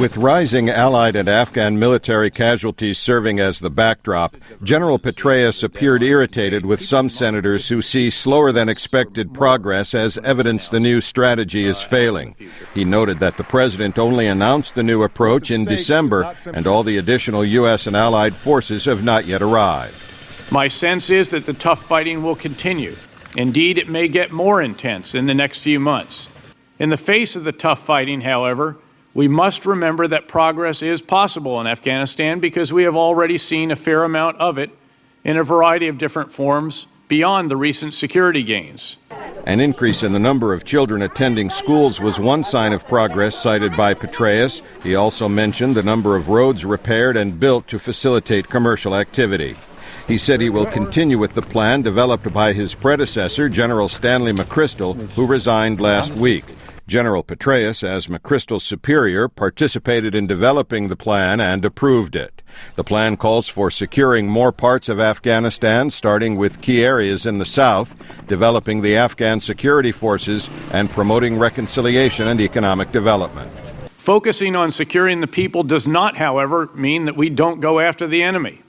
With rising Allied and Afghan military casualties serving as the backdrop, General Petraeus appeared irritated with some senators who see slower than expected progress as evidence the new strategy is failing. He noted that the president only announced the new approach in December, and all the additional U.S. and Allied forces have not yet arrived. My sense is that the tough fighting will continue. Indeed, it may get more intense in the next few months. In the face of the tough fighting, however, we must remember that progress is possible in Afghanistan because we have already seen a fair amount of it in a variety of different forms beyond the recent security gains. An increase in the number of children attending schools was one sign of progress cited by Petraeus. He also mentioned the number of roads repaired and built to facilitate commercial activity. He said he will continue with the plan developed by his predecessor, General Stanley McChrystal, who resigned last week. General Petraeus, as McChrystal's superior, participated in developing the plan and approved it. The plan calls for securing more parts of Afghanistan, starting with key areas in the south, developing the Afghan security forces, and promoting reconciliation and economic development. Focusing on securing the people does not, however, mean that we don't go after the enemy.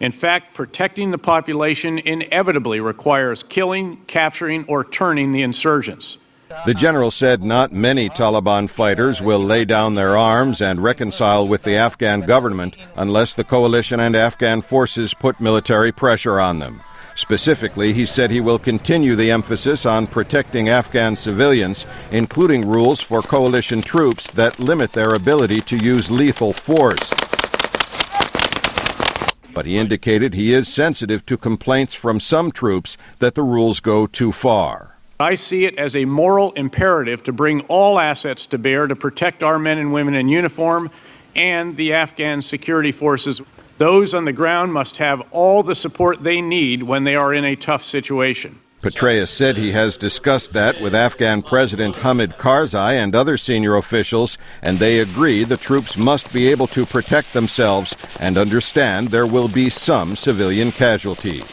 In fact, protecting the population inevitably requires killing, capturing, or turning the insurgents. The general said not many Taliban fighters will lay down their arms and reconcile with the Afghan government unless the coalition and Afghan forces put military pressure on them. Specifically, he said he will continue the emphasis on protecting Afghan civilians, including rules for coalition troops that limit their ability to use lethal force. But he indicated he is sensitive to complaints from some troops that the rules go too far. I see it as a moral imperative to bring all assets to bear to protect our men and women in uniform and the Afghan security forces. Those on the ground must have all the support they need when they are in a tough situation. Petraeus said he has discussed that with Afghan President Hamid Karzai and other senior officials, and they agree the troops must be able to protect themselves and understand there will be some civilian casualties.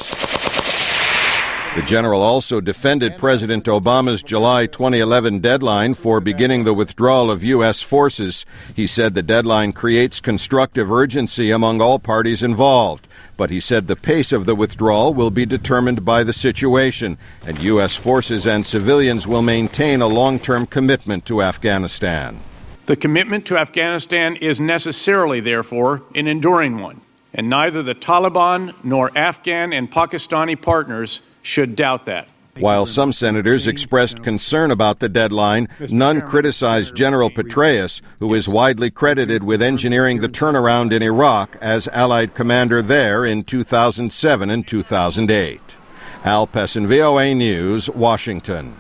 The general also defended President Obama's July 2011 deadline for beginning the withdrawal of U.S. forces. He said the deadline creates constructive urgency among all parties involved. But he said the pace of the withdrawal will be determined by the situation, and U.S. forces and civilians will maintain a long-term commitment to Afghanistan. The commitment to Afghanistan is necessarily, therefore, an enduring one, and neither the Taliban nor Afghan and Pakistani partners should doubt that. While some senators expressed concern about the deadline, none criticized General Petraeus, who is widely credited with engineering the turnaround in Iraq as Allied commander there in 2007 and 2008. Pessin, VOA News, Washington.